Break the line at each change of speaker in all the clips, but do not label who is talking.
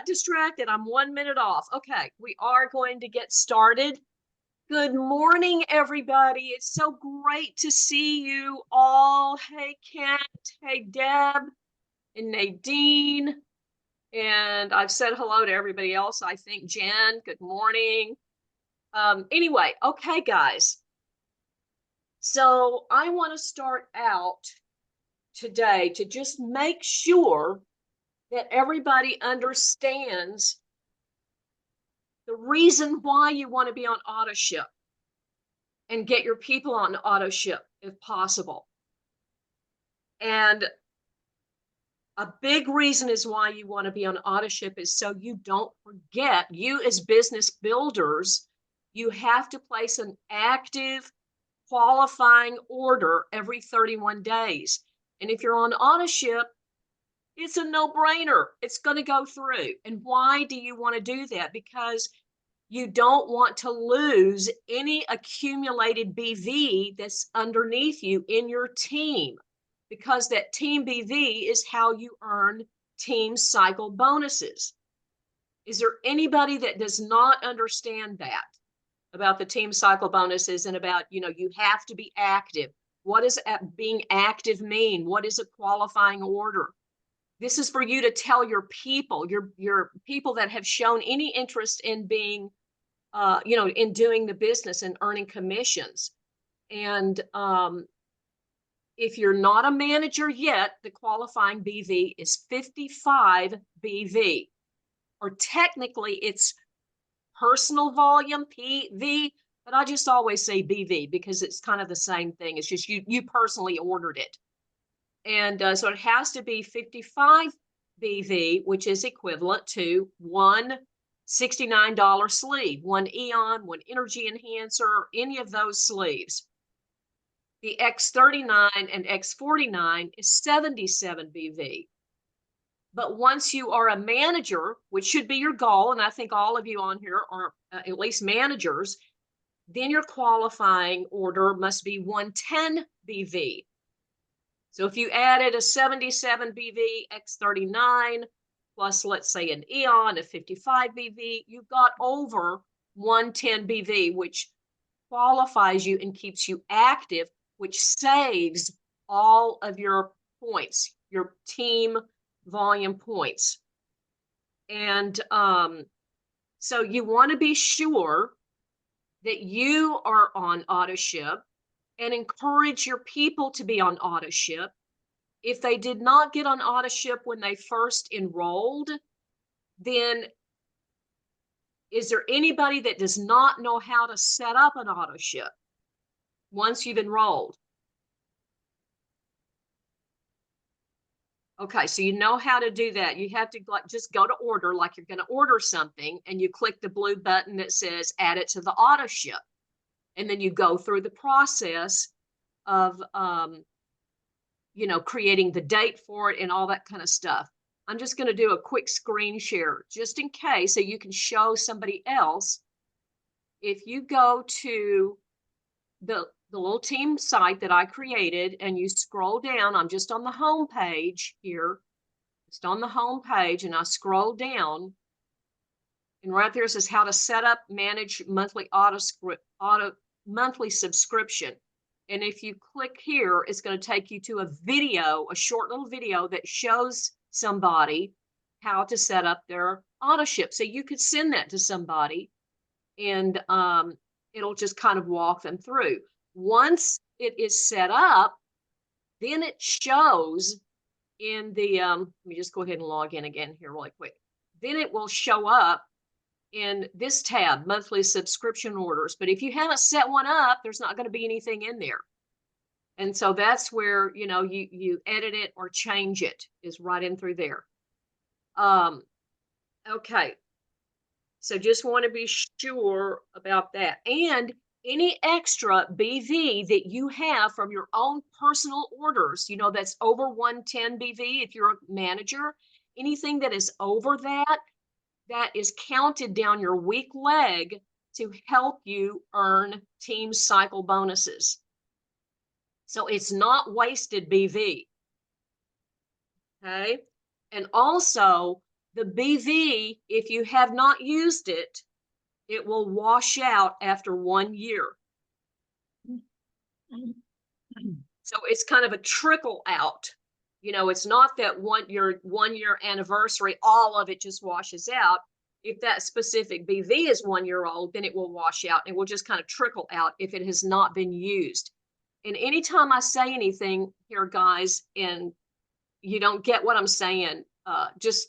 got distracted. I'm 1 minute off. Okay, we are going to get started. Good morning, everybody. It's so great to see you all. Hey, Kent. Hey, Deb and Nadine. And I've said hello to everybody else. I think Jen, good morning. Anyway, okay, guys. So I want to start out today to just make sure that everybody understands the reason why you want to be on Autoship and get your people on Autoship if possible. And a big reason is why you want to be on Autoship is so you don't forget. You as business builders, you have to place an active qualifying order every 31 days. And if you're on Autoship, it's a no-brainer. It's going to go through. And why do you want to do that? Because you don't want to lose any accumulated BV that's underneath you in your team, because that team BV is how you earn team cycle bonuses. Is there anybody that does not understand that about the team cycle bonuses and about, you have to be active? What does being active mean? What is a qualifying order? This is for you to tell your people, your people that have shown any interest in being, in doing the business and earning commissions. And if you're not a manager yet, the qualifying BV is 55 BV, or technically it's personal volume, PV, but I just always say BV because it's kind of the same thing. It's just you personally ordered it. And so it has to be 55 BV, which is equivalent to one $69 sleeve, one Eon, one Energy Enhancer, any of those sleeves. The X39 and X49 is 77 BV. But once you are a manager, which should be your goal, and I think all of you on here are at least managers, then your qualifying order must be 110 BV. So if you added a 77 BV X39 plus, let's say, an Eon of 55 BV, you've got over 110 BV, which qualifies you and keeps you active, which saves all of your points, your team volume points. And so you want to be sure that you are on Autoship and encourage your people to be on Autoship. If they did not get on Autoship when they first enrolled, then is there anybody that does not know how to set up an Autoship once you've enrolled? Okay, so you know how to do that. You have to just go to order like you're going to order something, and you click the blue button that says add it to the Autoship. And then you go through the process of, creating the date for it and all that kind of stuff. I'm just going to do a quick screen share just in case so you can show somebody else. If you go to the little team site that I created and you scroll down, I'm just on the home page here, just on the home page, and I scroll down, and right there it says how to set up, manage monthly monthly subscription. And if you click here, it's going to take you to a video, a short little video that shows somebody how to set up their Autoship. So you could send that to somebody, and it'll just kind of walk them through. Once it is set up, then it shows in the, let me just go ahead and log in again here really quick. Then it will show up in this tab, monthly subscription orders. But if you haven't set one up, there's not going to be anything in there. And so that's where, you edit it or change it, is right in through there. Okay. So just want to be sure about that. And any extra BV that you have from your own personal orders, that's over 110 BV if you're a manager, anything that is over that is counted down your weak leg to help you earn team cycle bonuses. So it's not wasted BV. Okay. And also, The BV, if you have not used it, it will wash out after 1 year. So it's kind of a trickle out. You know, it's not that your 1 year anniversary, all of it just washes out. If that specific BV is 1 year old, then it will wash out and will just kind of trickle out if it has not been used. And anytime I say anything here, guys, and you don't get what I'm saying, just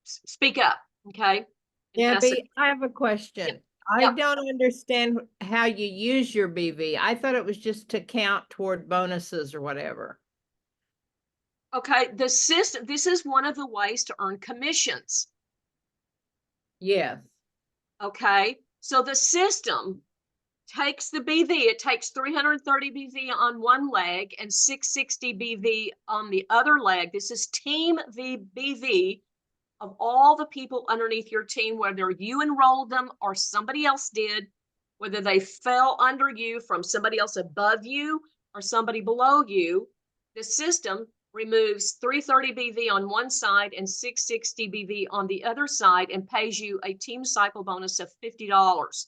speak up, okay?
Yeah, I have a question.
Yep.
I
Yep.
don't understand how you use your BV. I thought it was just to count toward bonuses or whatever.
Okay, the system, this is one of the ways to earn commissions.
Yes.
Okay, so the system takes the BV, it takes 330 BV on one leg and 660 BV on the other leg. This is team BV of all the people underneath your team, whether you enrolled them or somebody else did, whether they fell under you from somebody else above you or somebody below you. The system removes 330 BV on one side and 660 BV on the other side and pays you a team cycle bonus of $50.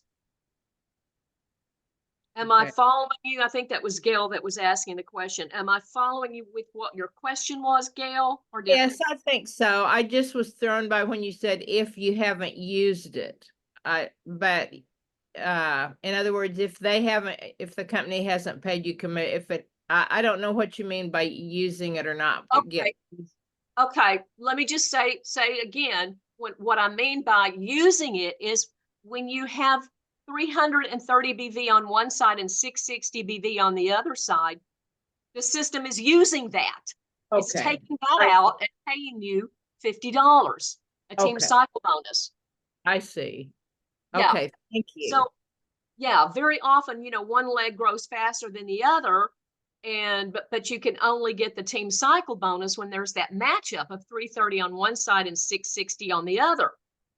Am I following you? I think that was Gail that was asking the question. Am I following you with what your question was, Gail? Or
Yes, I think so. I just was thrown by when you said if you haven't used it. But in other words, if the company hasn't paid you I don't know what you mean by using it or not.
Okay. Okay. Let me just say again, what I mean by using it is when you have 330 BV on one side and 660 BV on the other side, the system is using that. It's taking that out and paying you $50, a team cycle bonus.
I see.
Yeah.
Okay, thank you.
So, yeah, very often, you know, one leg grows faster than the other, but you can only get the team cycle bonus when there's that matchup of 330 on one side and 660 on the other.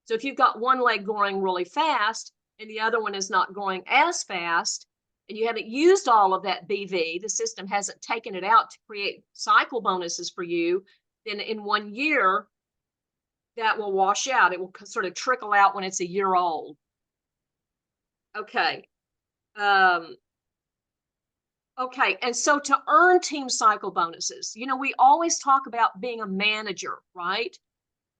So if you've got one leg growing really fast and the other one is not growing as fast, and you haven't used all of that BV, the system hasn't taken it out to create cycle bonuses for you, then in 1 year, that will wash out. It will sort of trickle out when it's a year old. Okay. Okay, and so to earn team cycle bonuses, you know, we always talk about being a manager, right?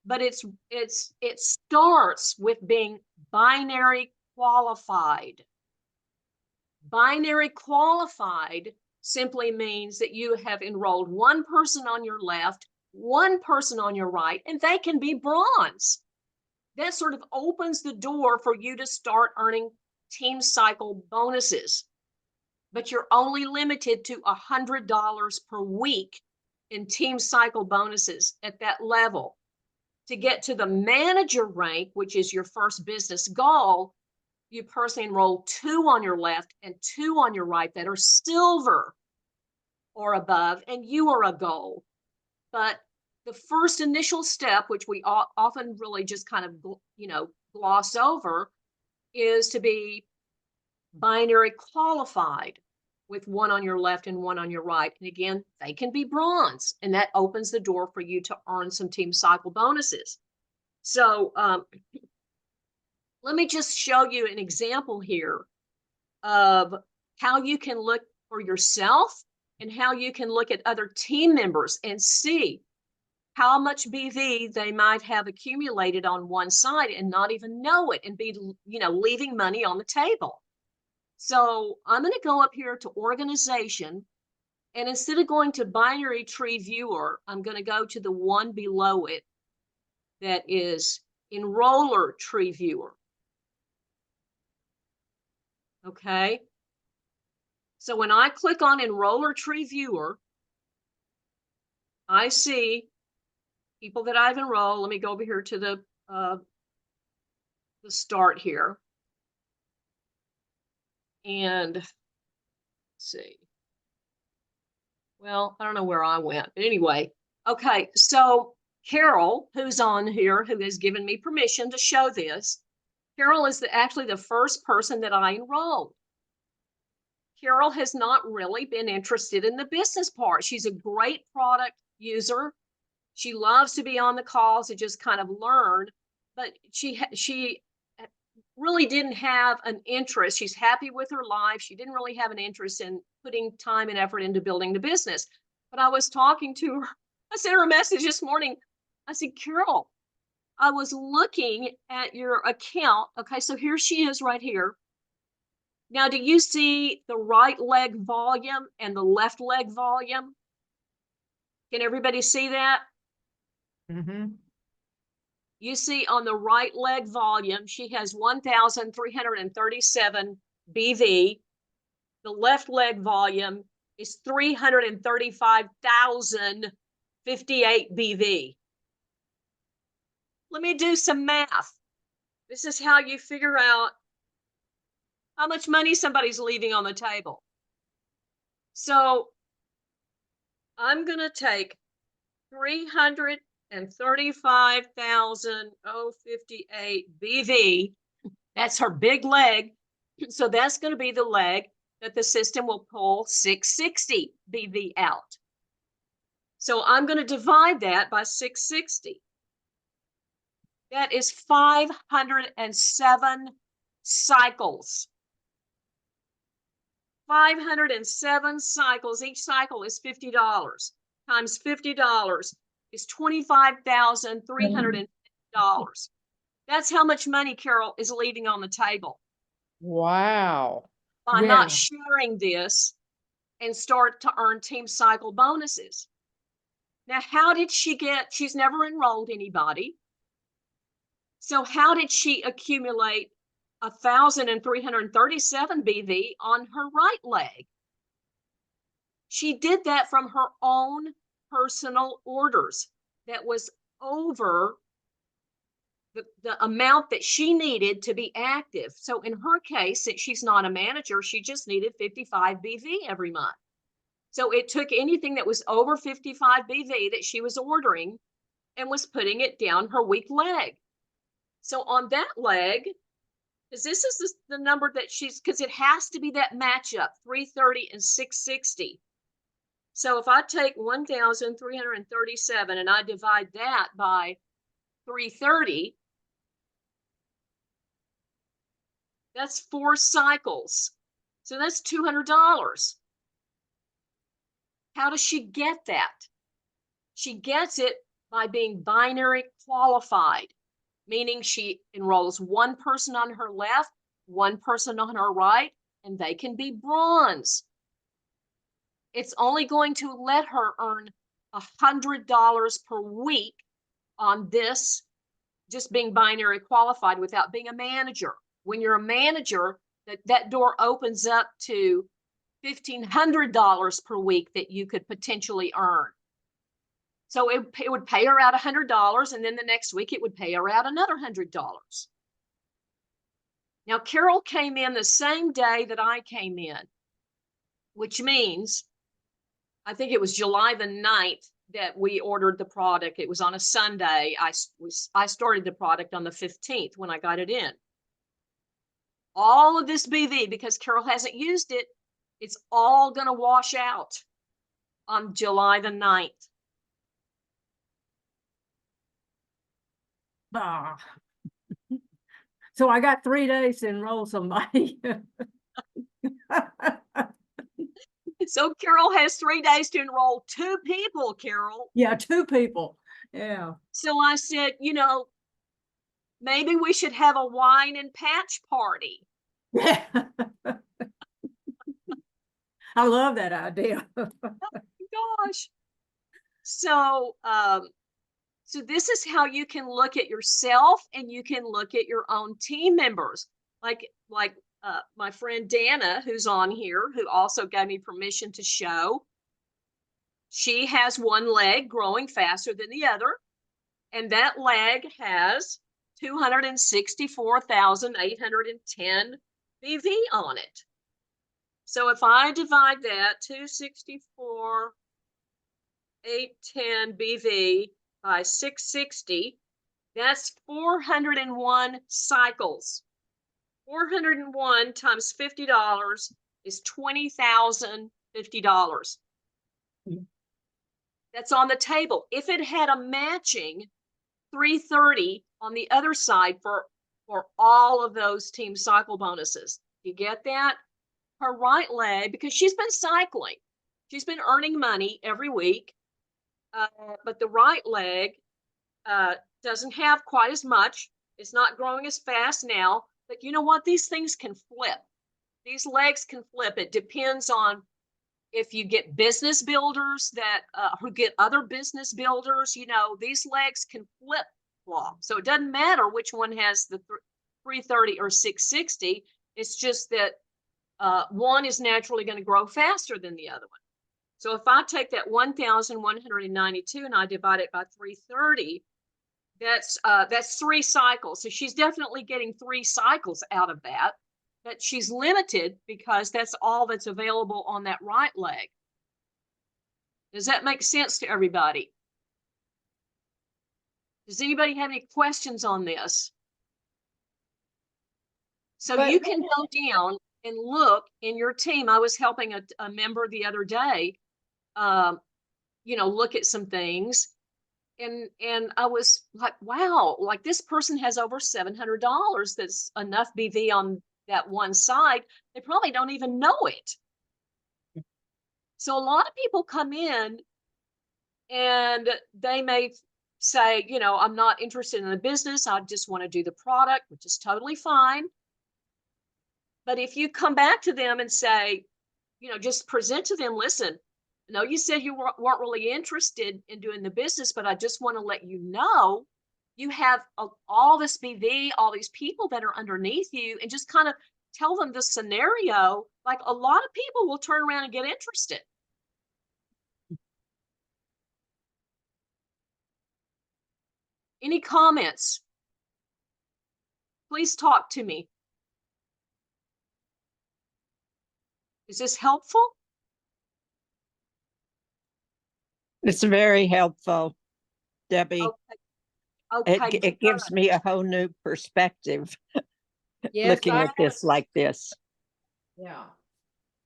But it starts with being binary qualified. Binary qualified simply means that you have enrolled one person on your left, one person on your right, and they can be bronze. That sort of opens the door for you to start earning team cycle bonuses. But you're only limited to $100 per week in team cycle bonuses at that level. To get to the manager rank, which is your first business goal, you personally enroll 2 on your left and 2 on your right that are silver or above, and you are a gold. But the first initial step, which we often really just kind of, you know, gloss over, is to be binary qualified with 1 on your left and 1 on your right. And again, they can be bronze, and that opens the door for you to earn some team cycle bonuses. So let me just show you an example here of how you can look for yourself and how you can look at other team members and see how much BV they might have accumulated on one side and not even know it and be, you know, leaving money on the table. So I'm going to go up here to organization, and instead of going to binary tree viewer, I'm going to go to the one below it that is enroller tree viewer. Okay. So when I click on enroller tree viewer, I see people that I've enrolled. Let me go over here to the start here. And let's see. Well, I don't know where I went. But anyway, okay. So Carol, who's on here, who has given me permission to show this, Carol is actually the first person that I enrolled. Carol has not really been interested in the business part. She's a great product user. She loves to be on the calls to just kind of learn, but she really didn't have an interest. She's happy with her life. She didn't really have an interest in putting time and effort into building the business. But I was talking to her. I sent her a message this morning. I said, Carol, I was looking at your account. Okay, so here she is right here. Now, do you see the right leg volume and the left leg volume? Can everybody see that?
Mm-hmm.
You see on the right leg volume, she has 1,337 BV. The left leg volume is 335,058 BV. Let me do some math. This is how you figure out how much money somebody's leaving on the table. So I'm going to take 335,058 BV. That's her big leg. So that's going to be the leg that the system will pull 660 BV out. So I'm going to divide that by 660. That is 507 cycles. 507 cycles. Each cycle is $50. Times $50 is $25,350. That's how much money Carol is leaving on the table
Wow.
by
Yeah.
not sharing this and start to earn team cycle bonuses. Now, how did she get, she's never enrolled anybody. So how did she accumulate 1,337 BV on her right leg? She did that from her own personal orders. That was over the amount that she needed to be active. So in her case, since she's not a manager, she just needed 55 BV every month. So it took anything that was over 55 BV that she was ordering and was putting it down her weak leg. So on that leg, because this is the number that she's, because it has to be that matchup, 330 and 660. So if I take 1,337 and I divide that by 330, that's 4 cycles. So that's $200. How does she get that? She gets it by being binary qualified, meaning she enrolls one person on her left, one person on her right, and they can be bronze. It's only going to let her earn $100 per week on this, just being binary qualified without being a manager. When you're a manager, that door opens up to $1,500 per week that you could potentially earn. So it would pay her out $100, and then the next week it would pay her out another $100. Now, Carol came in the same day that I came in, which means I think it was July the 9th that we ordered the product. It was on a Sunday. I started the product on the 15th when I got it in. All of this BV, because Carol hasn't used it, it's all going to wash out on July the 9th.
Ah. So I got 3 days to enroll somebody.
So Carol has 3 days to enroll 2 people, Carol.
Yeah, 2 people. Yeah.
So I said, you know, maybe we should have a wine and patch party.
Yeah. I love that idea.
Gosh. So, so this is how you can look at yourself and you can look at your own team members. Like my friend Dana, who's on here, who also gave me permission to show. She has one leg growing faster than the other, and that leg has 264,810 BV on it. So if I divide that 264,810 BV by 660, that's 401 cycles. 401 times $50 is $20,050. that's on the table. If it had a matching 330 on the other side for all of those team cycle bonuses, you get that? Her right leg, because she's been cycling, she's been earning money every week, but the right leg doesn't have quite as much. It's not growing as fast now, but you know what? These things can flip. These legs can flip. It depends on if you get business builders that who get other business builders. You know, these legs can flip flop. So it doesn't matter which one has the 330 or 660. It's just that one is naturally going to grow faster than the other one. So if I take that 1,192 and I divide it by 330, that's 3 cycles. So she's definitely getting 3 cycles out of that, but she's limited because that's all that's available on that right leg. Does that make sense to everybody? Does anybody have any questions on this? So you can go down and look in your team. I was helping a member the other day, look at some things. And I was like, wow, like this person has over $700. That's enough BV on that one side. They probably don't even know it. So a lot of people come in and they may say, you know, I'm not interested in the business. I just want to do the product, which is totally fine. But if you come back to them and say, you know, just present to them, listen, no, you said you weren't really interested in doing the business, but I just want to let you know you have all this BV, all these people that are underneath you, and just kind of tell them the scenario. Like a lot of people will turn around and get interested. Any comments? Please talk to me. Is this helpful?
It's very helpful, Debbie.
Okay.
It gives me a whole new perspective
Yes,
looking at this like this.
Yeah.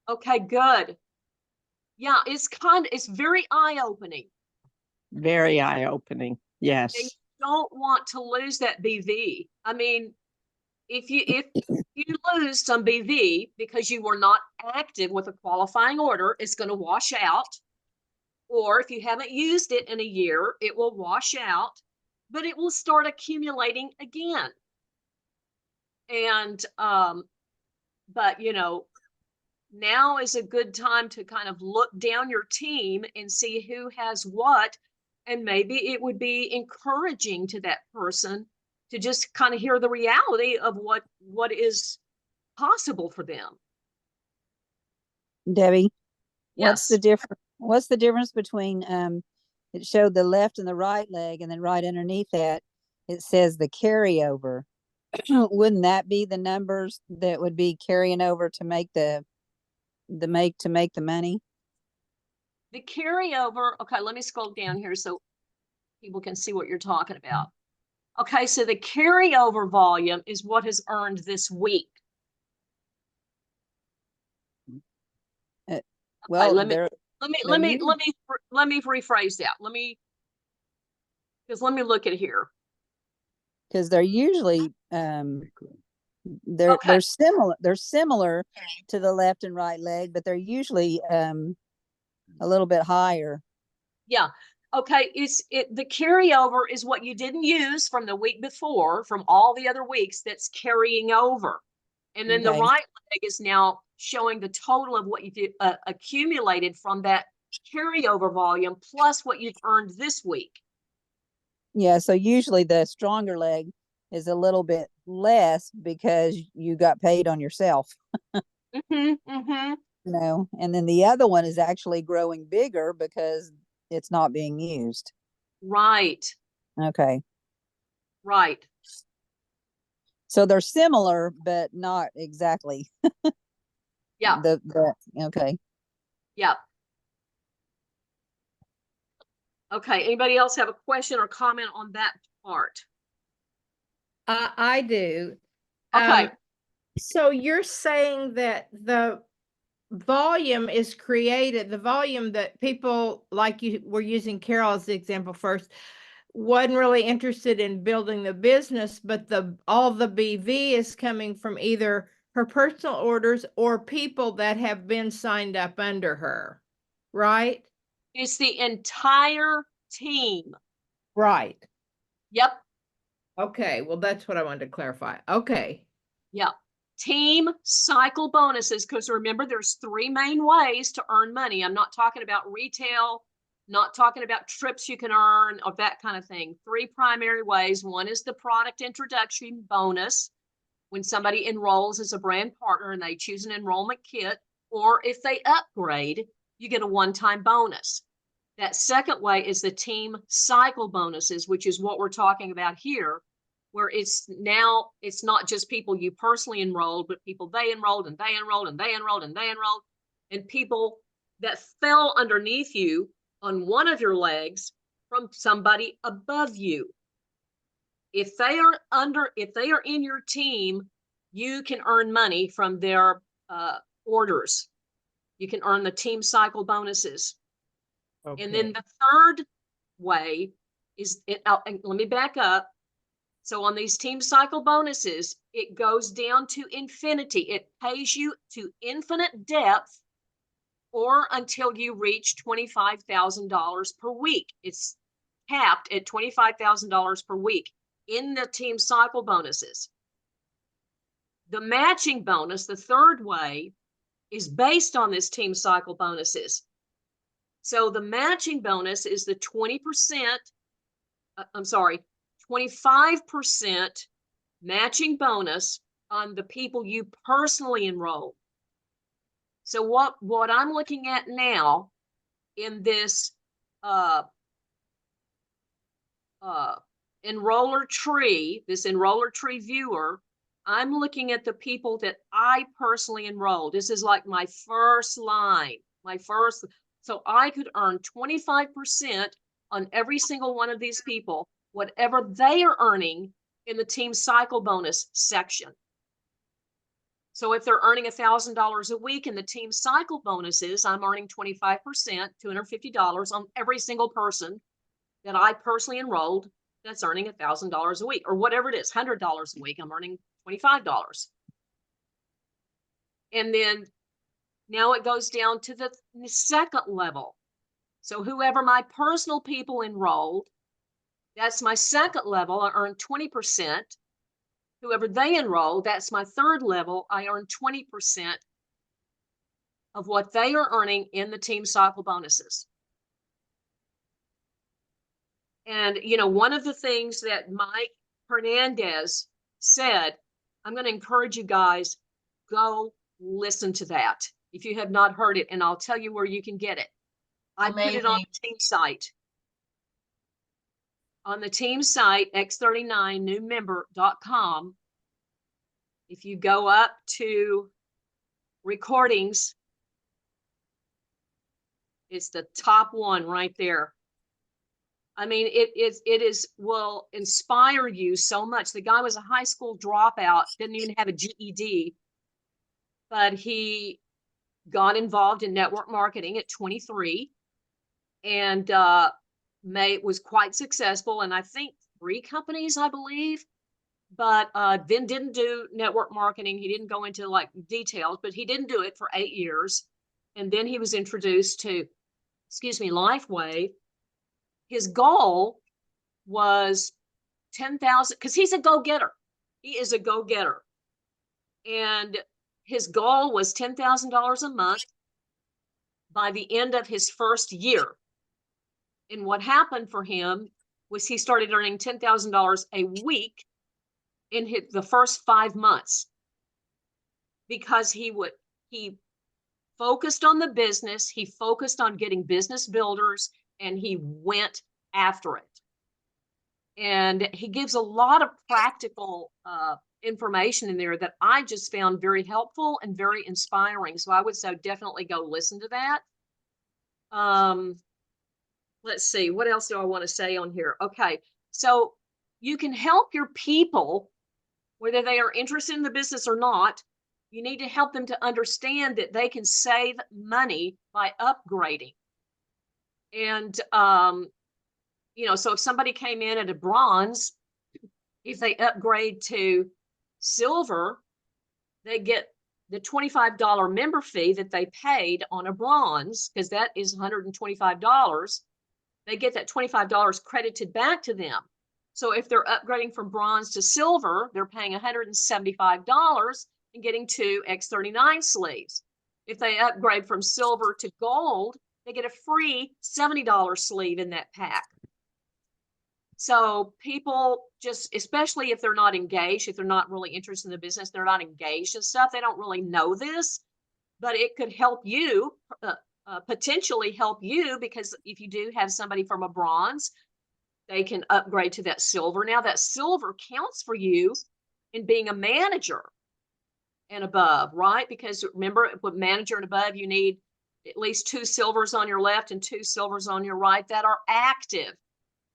Okay, good. Yeah, it's very eye-opening.
Very eye-opening. Yes.
And you don't want to lose that BV. I mean, if you lose some BV because you were not active with a qualifying order, it's going to wash out. Or if you haven't used it in a year, it will wash out, but it will start accumulating again. And but you know, now is a good time to kind of look down your team and see who has what, and maybe it would be encouraging to that person to just kind of hear the reality of what is possible for them.
Debbie,
Yes.
what's the difference between it showed the left and the right leg, and then right underneath that it says the carryover. Wouldn't that be the numbers that would be carrying over to make the money?
The carryover, okay, let me scroll down here so people can see what you're talking about. Okay, so the carryover volume is what has earned this week.
Well,
okay, let me rephrase that. Let me look at here.
because they're usually they're
Okay.
they're similar to the left and right leg, but they're usually a little bit higher.
Yeah. Okay, the carryover is what you didn't use from the week before, from all the other weeks, that's carrying over. And then the
Okay.
right leg is now showing the total of what you accumulated from that carryover volume plus what you've earned this week.
Yeah, so usually the stronger leg is a little bit less because you got paid on yourself,
Mm-hmm.
you know, and then the other one is actually growing bigger because it's not being used.
Right.
Okay.
Right.
So they're similar, but not exactly.
Yeah.
Okay.
Yeah. Okay. Anybody else have a question or comment on that part?
I do.
Okay.
So you're saying that the volume is created, the volume that people, like you were using Carol as the example first, wasn't really interested in building the business, but all the BV is coming from either her personal orders or people that have been signed up under her, right?
It's the entire team.
Right.
Yep.
Okay, well, that's what I wanted to clarify. Okay.
Yep. Team cycle bonuses, because remember, there's three main ways to earn money. I'm not talking about retail, not talking about trips you can earn or that kind of thing. Three primary ways. One is the product introduction bonus, when somebody enrolls as a brand partner and they choose an enrollment kit, or if they upgrade, you get a one-time bonus. That second way is the team cycle bonuses, which is what we're talking about here, where it's not just people you personally enrolled, but people they enrolled and they enrolled and they enrolled and they enrolled, and people that fell underneath you on one of your legs from somebody above you. If they are in your team, you can earn money from their orders. You can earn the team cycle bonuses.
Okay.
And then the third way is let me back up. So on these team cycle bonuses, it goes down to infinity. It pays you to infinite depth or until you reach $25,000 per week. It's capped at $25,000 per week in the team cycle bonuses. The matching bonus, the third way, is based on this team cycle bonuses. So the matching bonus is the 25% matching bonus on the people you personally enroll. So what I'm looking at now in this enroller tree, this enroller tree viewer, I'm looking at the people that I personally enrolled. This is like my first line, so I could earn 25% on every single one of these people, whatever they are earning in the team cycle bonus section. So if they're earning $1,000 a week in the team cycle bonuses, I'm earning 25%, $250 on every single person that I personally enrolled that's earning $1,000 a week, or whatever it is, $100 a week, I'm earning $25. And then now it goes down to the second level. So whoever my personal people enrolled, that's my second level, I earn 20%. Whoever they enroll, that's my third level, I earn 20% of what they are earning in the team cycle bonuses. And, you know, one of the things that Mike Hernandez said, I'm going to encourage you guys, go listen to that if you have not heard it, and I'll tell you where you can get it. I put it on the team site. On the team site, x39newmember.com, if you go up to recordings, it's the top one right there. I mean, it will inspire you so much. The guy was a high school dropout, didn't even have a GED, but he got involved in network marketing at 23 and was quite successful. And I think 3 companies, I believe, but then didn't do network marketing. He didn't go into like details, but he didn't do it for 8 years. And then he was introduced to, LifeWave. His goal was 10,000, because he's a go-getter. He is a go-getter. And his goal was $10,000 a month by the end of his first year. And what happened for him was he started earning $10,000 a week in the first 5 months, because he focused on the business, he focused on getting business builders, and he went after it. And he gives a lot of practical information in there that I just found very helpful and very inspiring. So I would say definitely go listen to that. Let's see, what else do I want to say on here? Okay, so you can help your people, whether they are interested in the business or not, you need to help them to understand that they can save money by upgrading. And, you know, so if somebody came in at a bronze, if they upgrade to silver, they get the $25 member fee that they paid on a bronze, because that is $125. They get that $25 credited back to them. So if they're upgrading from bronze to silver, they're paying $175 and getting 2 X39 sleeves. If they upgrade from silver to gold, they get a free $70 sleeve in that pack. So people just, especially if they're not engaged, if they're not really interested in the business, they're not engaged and stuff, they don't really know this, but it could help you, potentially help you, because if you do have somebody from a bronze, they can upgrade to that silver. Now that silver counts for you in being a manager and above, right? Because remember, with manager and above, you need at least 2 silvers on your left and 2 silvers on your right that are active.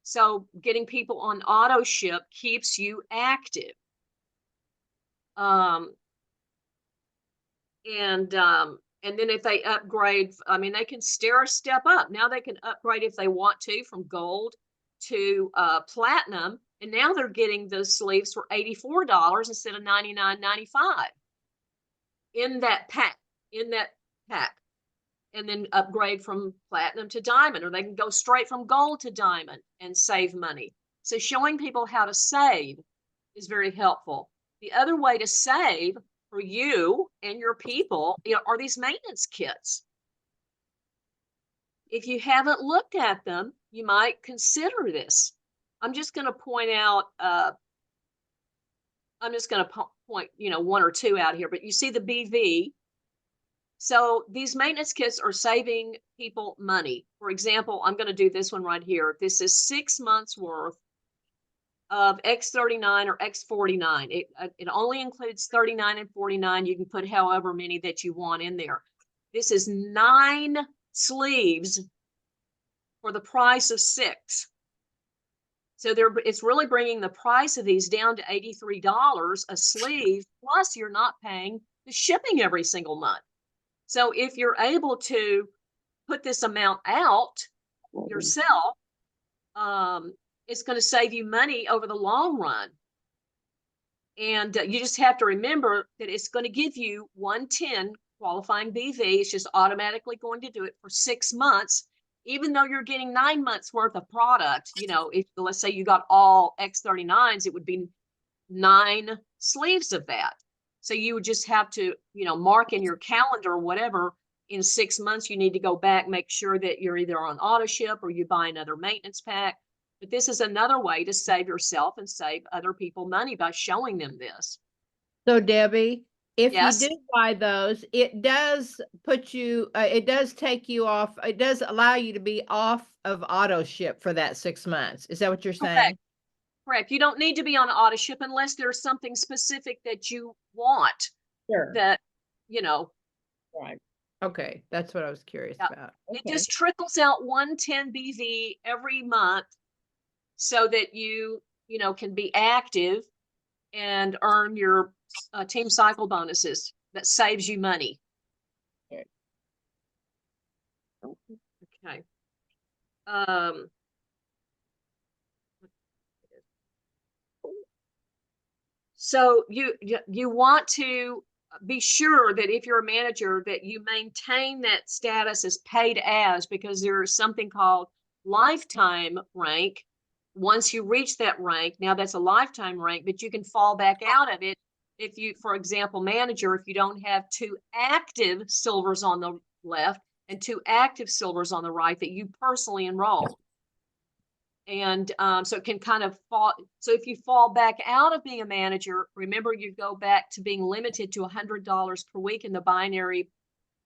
So getting people on Autoship keeps you active. And then if they upgrade, I mean, they can step up. Now they can upgrade if they want to from gold to platinum. And now they're getting those sleeves for $84 instead of $99.95 in that pack, and then upgrade from platinum to diamond, or they can go straight from gold to diamond and save money. So showing people how to save is very helpful. The other way to save for you and your people, you know, are these maintenance kits. If you haven't looked at them, you might consider this. I'm just going to point out, point, you know, 1 or 2 out here, but you see the BV. So these maintenance kits are saving people money. For example, I'm going to do this one right here. This is 6 months worth of X39 or X49. It only includes 39 and 49. You can put however many that you want in there. This is 9 sleeves for the price of 6. So it's really bringing the price of these down to $83 a sleeve, plus you're not paying the shipping every single month. So if you're able to put this amount out yourself, it's going to save you money over the long run. And you just have to remember that it's going to give you 110 qualifying BV. It's just automatically going to do it for 6 months, even though you're getting 9 months worth of product. You know, if let's say you got all X39s, it would be 9 sleeves of that. So you would just have to, you know, mark in your calendar or whatever, in 6 months, you need to go back, make sure that you're either on Autoship or you buy another maintenance pack. But this is another way to save yourself and save other people money by showing them this.
So Debbie, if
Yes.
you do buy those, it does put you, it does take you off, it does allow you to be off of Autoship for that 6 months. Is that what you're saying?
Correct. You don't need to be on Autoship unless there's something specific that you want.
Sure.
That, you know.
Right. Okay. That's what I was curious
Yeah.
about.
It
Okay.
just trickles out 110 BV every month so that you know, can be active and earn your team cycle bonuses. That saves you money. Okay. So you want to be sure that if you're a manager that you maintain that status as paid as, because there is something called lifetime rank. Once you reach that rank, now that's a lifetime rank, but you can fall back out of it if you, for example, manager, if you don't have 2 active silvers on the left and 2 active silvers on the right that you personally enrolled. And so it can kind of fall. So if you fall back out of being a manager, remember you go back to being limited to $100 per week in the binary,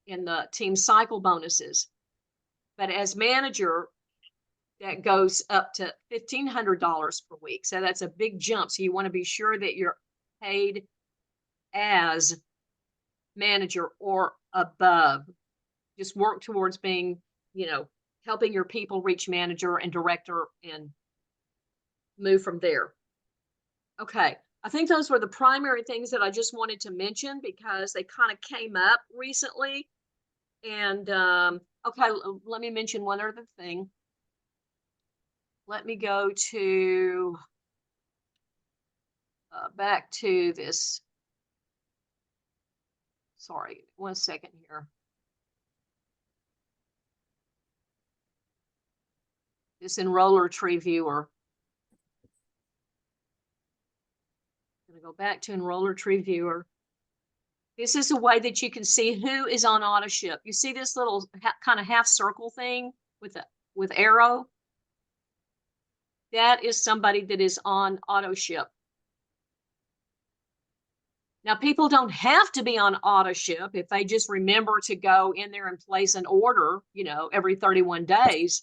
in the team cycle bonuses. But as manager, that goes up to $1,500 per week. So that's a big jump. So you want to be sure that you're paid as manager or above. Just work towards being, you know, helping your people reach manager and director and move from there. Okay. I think those were the primary things that I just wanted to mention because they kind of came up recently. And okay, let me mention one other thing. Let me go to back to this. Sorry, 1 second here. This enroller tree viewer. I'm going to go back to enroller tree viewer. This is a way that you can see who is on Autoship. You see this little kind of half circle thing with arrow? That is somebody that is on Autoship. Now, people don't have to be on Autoship if they just remember to go in there and place an order, you know, every 31 days.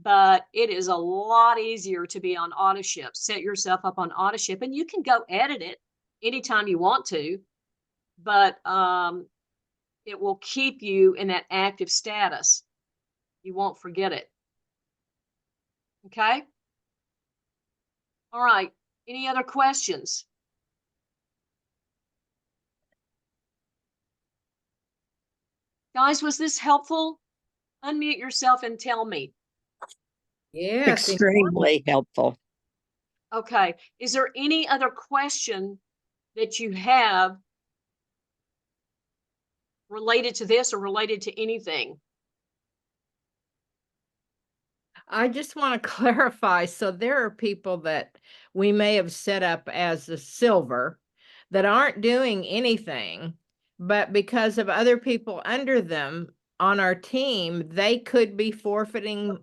But it is a lot easier to be on Autoship. Set yourself up on Autoship, and you can go edit it anytime you want to. But it will keep you in that active status. You won't forget it. Okay? All right. Any other questions? Guys, was this helpful? Unmute yourself and tell me.
Yes.
Extremely helpful.
Okay. Is there any other question that you have related to this or related to anything?
I just want to clarify. So there are people that we may have set up as a silver that aren't doing anything, but because of other people under them on our team, they could be forfeiting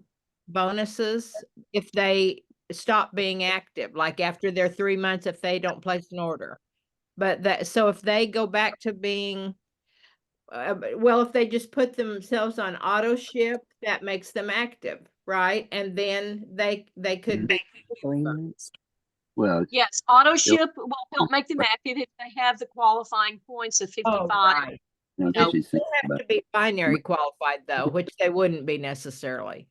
bonuses if they stop being active, like after their 3 months, if they don't place an order. But that, so if they go back to being well, if they just put themselves on auto ship, that makes them active, right? And then they could be.
3 months.
Well,
Yes, Autoship will help make them active if they have the qualifying points of 55.
Right.
you know,
No.
this is
They have
about
to be binary qualified though, which they wouldn't be necessarily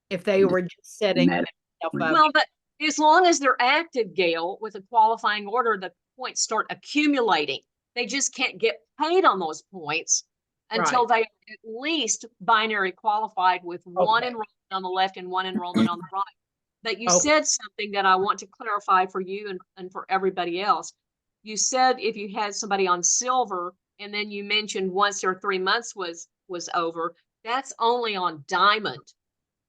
if they were just setting
Matt,
themselves up.
Well, but as long as they're active, Gail, with a qualifying order, the points start accumulating. They just can't get paid on those points until they at least binary qualified with one
Okay.
enrollment on the left and one enrollment on the right. But you
Okay.
said something that I want to clarify for you and for everybody else. You said if you had somebody on silver and then you mentioned once their 3 months was over, that's only on diamond.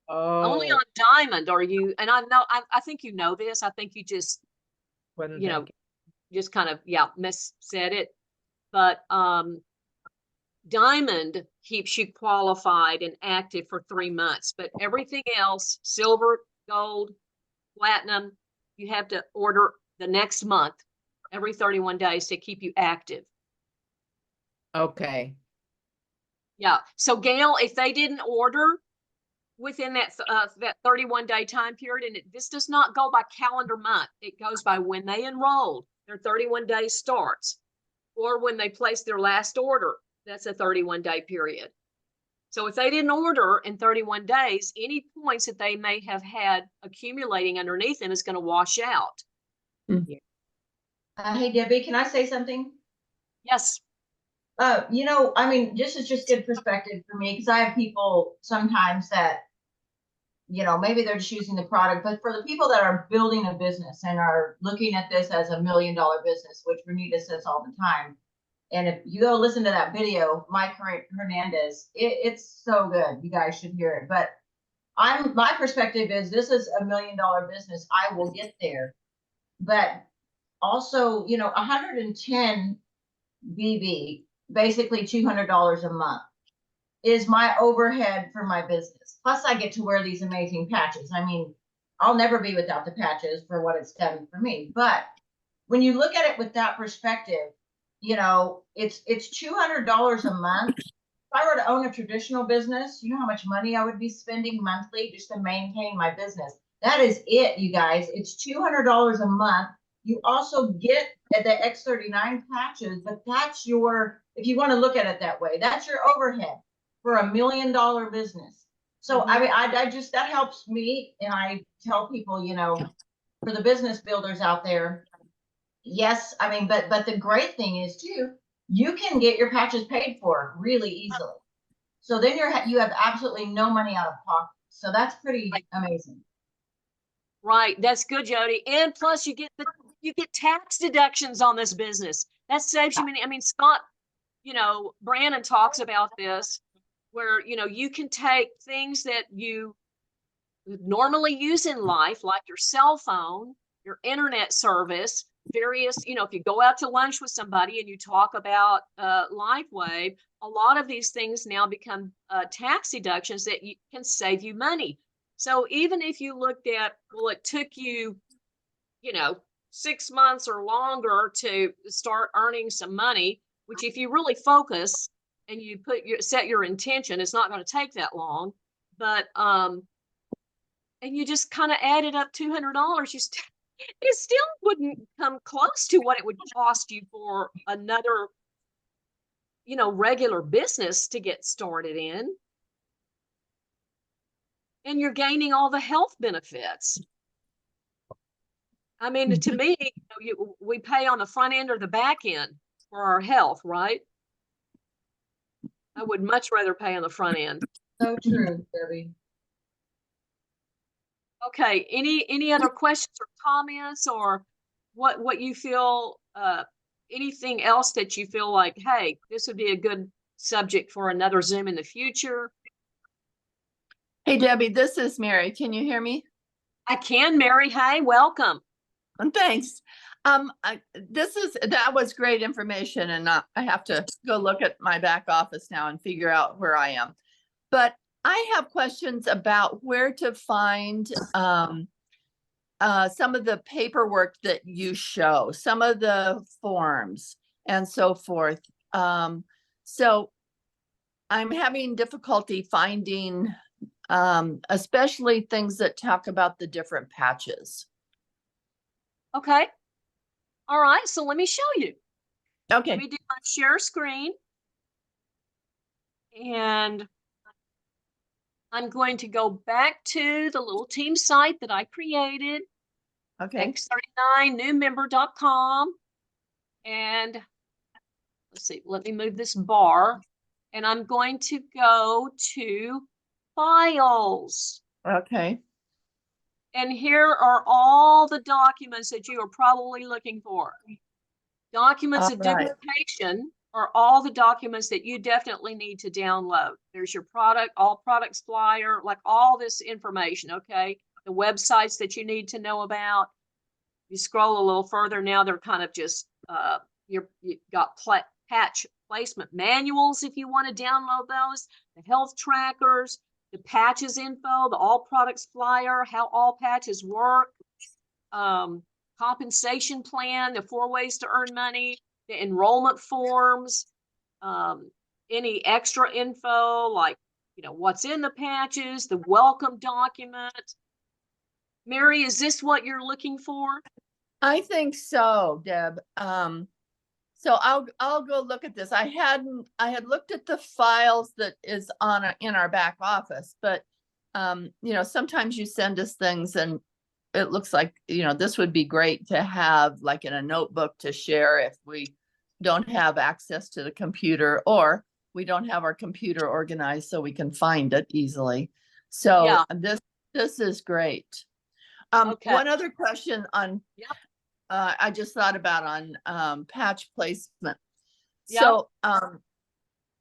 Only
Oh,
on diamond are you, and I know, I think you know this. I think you just,
wasn't
you know,
thinking.
just kind of, yeah, said it. But diamond keeps you qualified and active for 3 months. But everything else, silver, gold, platinum, you have to order the next month, every 31 days to keep you active.
Okay.
Yeah. So Gail, if they didn't order within that 31-day time period, and this does not go by calendar month, it goes by when they enrolled, their 31 days starts, or when they placed their last order, that's a 31-day period. So if they didn't order in 31 days, any points that they may have had accumulating underneath them is going to wash out.
Hey, Debbie, can I say something?
Yes.
You know, I mean, this is just good perspective for me because I have people sometimes that, you know, maybe they're just using the product, but for the people that are building a business and are looking at this as $1 million business, which Renita says all the time. And if you go listen to that video, Mike Hernandez, it's so good. You guys should hear it. But my perspective is this is $1 million business. I will get there. But also, you know, 110 BB, basically $200 a month, is my overhead for my business. Plus, I get to wear these amazing patches. I mean, I'll never be without the patches for what it's done for me. But when you look at it with that perspective, you know, it's $200 a month. If I were to own a traditional business, you know how much money I would be spending monthly just to maintain my business. That is it, you guys. It's $200 a month. You also get the X39 patches, but that's your, if you want to look at it that way, that's your overhead for $1 million business. So I mean, I just, that helps me. And I tell people, you know, for the business builders out there, yes, I mean, but the great thing is too, you can get your patches paid for really easily. So then you have absolutely no money out of pocket. So that's pretty amazing.
Right. That's good, Jody. And plus you get tax deductions on this business. That saves you money. I mean, Scott, Brandon talks about this where, you can take things that you would normally use in life, like your cell phone, your internet service, various, if you go out to lunch with somebody and you talk about LifeWave, a lot of these things now become tax deductions that can save you money. So even if you looked at, well, it took you, 6 months or longer to start earning some money, which if you really focus and you set your intention, it's not going to take that long. But and you just kind of added up $200, it still wouldn't come close to what it would cost you for another, regular business to get started in. And you're gaining all the health benefits. I mean, to me, we pay on the front end or the back end for our health, right? I would much rather pay on the front end.
So true, Debbie.
Okay, any other questions or comments, or what you feel, anything else that you feel like, hey, this would be a good subject for another Zoom in the future?
Hey, Debbie, this is Mary. Can you hear me?
I can, Mary. Hey, welcome.
Thanks. That was great information, and I have to go look at my back office now and figure out where I am. But I have questions about where to find some of the paperwork that you show, some of the forms and so forth. So I'm having difficulty finding especially things that talk about the different patches.
Okay. All right. So let me show you.
Okay.
Let me do my share screen. And I'm going to go back to the little team site that I created.
Okay.
X39newmember.com. And let's see, let me move this bar. And I'm going to go to files.
Okay.
And here are all the documents that you are probably looking for. Documents of duplication are all the documents that you definitely need to download. There's your all products flyer, like all this information, okay? The websites that you need to know about. You scroll a little further, now they're kind of just, you've got patch placement manuals if you want to download those, the health trackers, the patches info, the all products flyer, how all patches work, compensation plan, the 4 ways to earn money, the enrollment forms, any extra info like, what's in the patches, the welcome document. Mary, is this what you're looking for?
I think so, Deb. So I'll go look at this. I had looked at the files that is in our back office, but sometimes you send us things and it looks like, this would be great to have like in a notebook to share if we don't have access to the computer or we don't have our computer organized so we can find it easily. So
Yeah.
this is great.
Okay.
One other question on,
Yep.
I just thought about on patch placement.
Yep.
So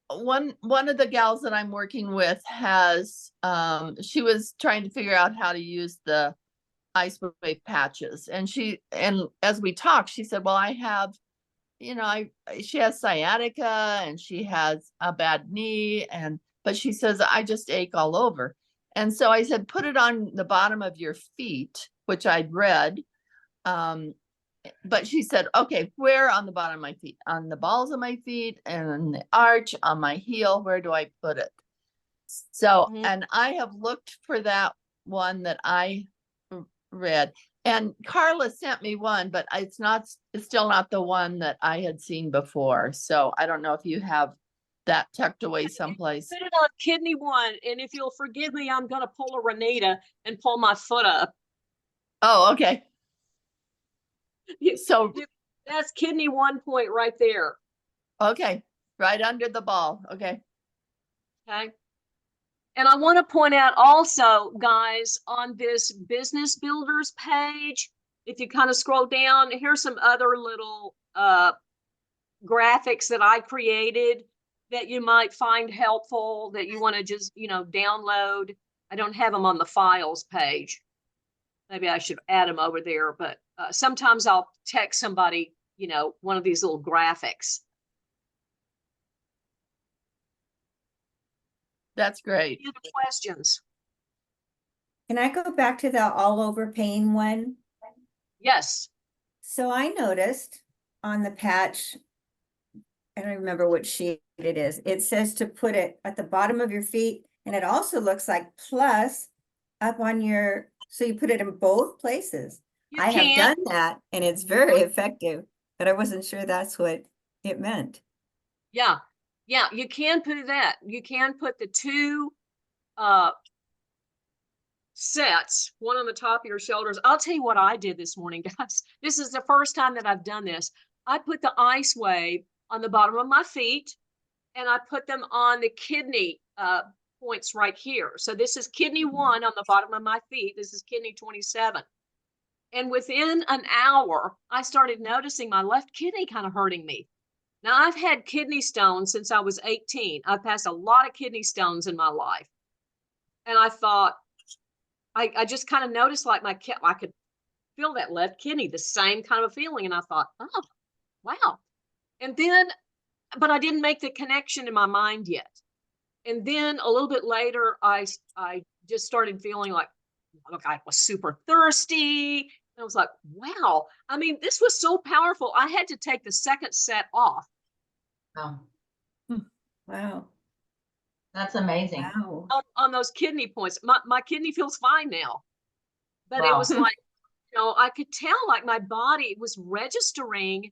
one of the gals that I'm working with has, she was trying to figure out how to use the LifeWave patches. And as we talked, she said, well, I have, she has sciatica and she has a bad knee, but she says, I just ache all over. And so I said, put it on the bottom of your feet, which I'd read. But she said, okay, where on the bottom of my feet? On the balls of my feet and the arch, on my heel, where do I put it? So, and I have looked for that one that I read, and Carla sent me one, but it's still not the one that I had seen before. So I don't know if you have that tucked away someplace.
Put it on kidney one, and if you'll forgive me, I'm going to pull a Renita and pull my foot up.
Oh, okay.
You-
So
That's kidney 1 point right there.
Okay, right under the ball. Okay.
Okay. And I want to point out also, guys, on this business builders page, if you kind of scroll down, here's some other little graphics that I created that you might find helpful, that you want to just, download. I don't have them on the files page. Maybe I should add them over there, but sometimes I'll text somebody, one of these little graphics.
That's great.
Any other questions?
Can I go back to the all over pain one?
Yes.
So I noticed on the patch, I don't remember what sheet it is. It says to put it at the bottom of your feet, and it also looks like plus up on your, so you put it in both places.
You
I have
can.
done that and it's very effective, but I wasn't sure that's what it meant.
Yeah. Yeah, you can put that. You can put the two sets, one on the top of your shoulders. I'll tell you what I did this morning, guys. This is the first time that I've done this. I put the LifeWave on the bottom of my feet, and I put them on the kidney points right here. So this is kidney 1 on the bottom of my feet. This is kidney 27. And within an hour, I started noticing my left kidney kind of hurting me. Now, I've had kidney stones since I was 18. I've passed a lot of kidney stones in my life. And I thought, I just kind of noticed like I could feel that left kidney, the same kind of feeling. And I thought, oh, wow. And then, but I didn't make the connection in my mind yet. And then a little bit later, I just started feeling like, look, I was super thirsty. And I was like, wow. I mean, this was so powerful. I had to take the second set off.
Oh,
Wow.
that's amazing.
Wow.
On those kidney points. My kidney feels fine now. But it
Wow.
was like, I could tell like my body was registering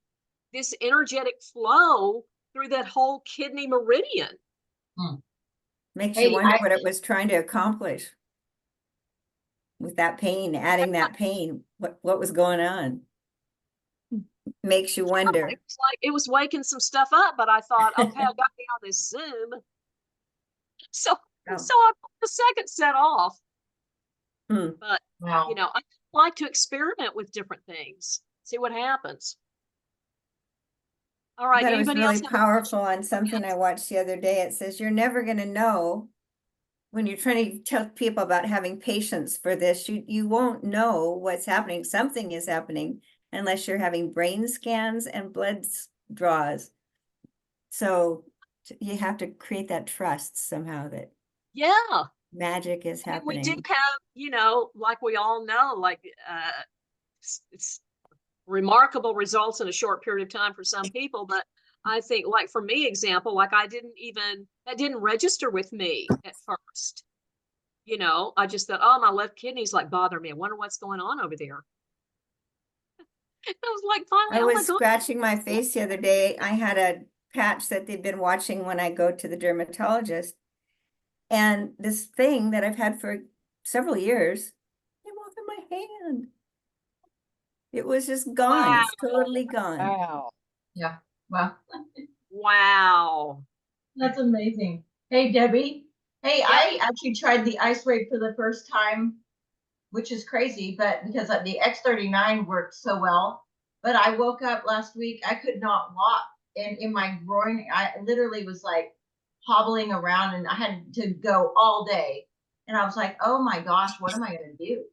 this energetic flow through that whole kidney meridian.
Makes
Hey,
you wonder
I-
what it was trying to accomplish with that pain, adding that pain, what was going on? Makes you wonder.
It was like it was waking some stuff up, but I thought, okay, I got me on this Zoom. So
Oh.
I put the second set off.
Hmm.
But
Wow.
I like to experiment with different things, see what happens. All right,
But it was
anybody
really
else have a
powerful on something I watched the other day. It says you're never going to know when you're trying to tell people about having patience for this. You won't know what's happening. Something is happening unless you're having brain scans and blood draws. So you have to create that trust somehow that
Yeah.
magic is
And we
happening.
do have, like we all know, like it's remarkable results in a short period of time for some people. But I think like for me, example, like that didn't register with me at first. I just thought, oh, my left kidney's like bothering me. I wonder what's going on over there. I was like, finally,
I
oh my
was
God.
scratching my face the other day. I had a patch that they've been watching when I go to the dermatologist. And this thing that I've had for several years came off in my hand. It was just gone. It's totally gone.
Wow.
Yeah. Wow.
Wow.
That's amazing. Hey, Debbie. Hey, I actually tried the LifeWave for the first time, which is crazy, but because the X39 worked so well. But I woke up last week, I could not walk. And in my groin, I literally was like hobbling around and I had to go all day. And I was like, oh my gosh, what am I going to do?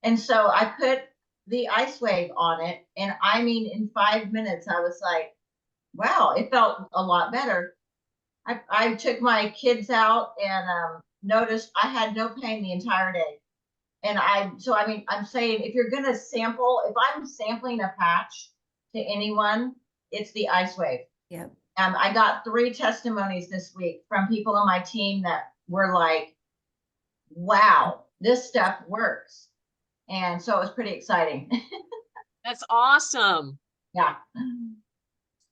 And so I put the LifeWave on it. And I mean, in 5 minutes, I was like, wow, it felt a lot better. I took my kids out and noticed I had no pain the entire day. And I'm saying if you're gonna sample, if I'm sampling a patch to anyone, it's the LifeWave.
Yeah.
I got 3 testimonies this week from people on my team that were like, wow, this stuff works. And so it was pretty exciting.
That's awesome.
Yeah.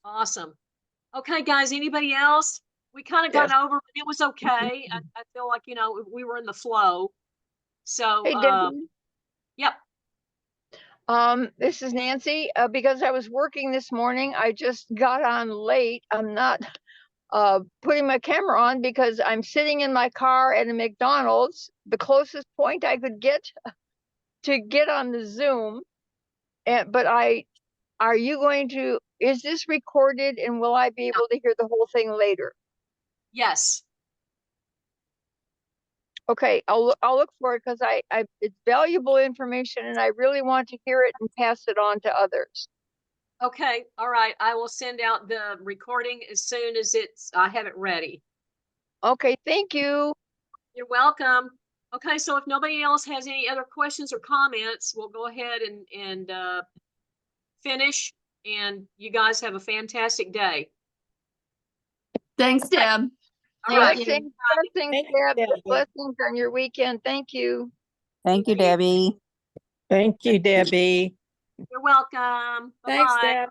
Awesome. Okay, guys, anybody else? We kind of got over, but it was okay. I feel like, we were in the flow. So,
Hey, Debbie.
yep.
This is Nancy. Because I was working this morning, I just got on late. I'm not putting my camera on because I'm sitting in my car at a McDonald's, the closest point I could get to get on the Zoom. But are you going to, is this recorded and will I be able to hear the whole thing later?
Yes.
Okay, I'll look for it because it's valuable information and I really want to hear it and pass it on to others.
Okay. All right. I will send out the recording as soon as I have it ready.
Okay, thank you.
You're welcome. Okay. So if nobody else has any other questions or comments, we'll go ahead and finish, and you guys have a fantastic day.
Thanks, Deb.
All right.
Blessings,
Thank you,
Deb.
Debbie.
Blessings on your weekend. Thank you.
Thank you, Debbie.
Thank you, Debbie.
You're welcome.
Thanks,
Bye-bye.
Deb.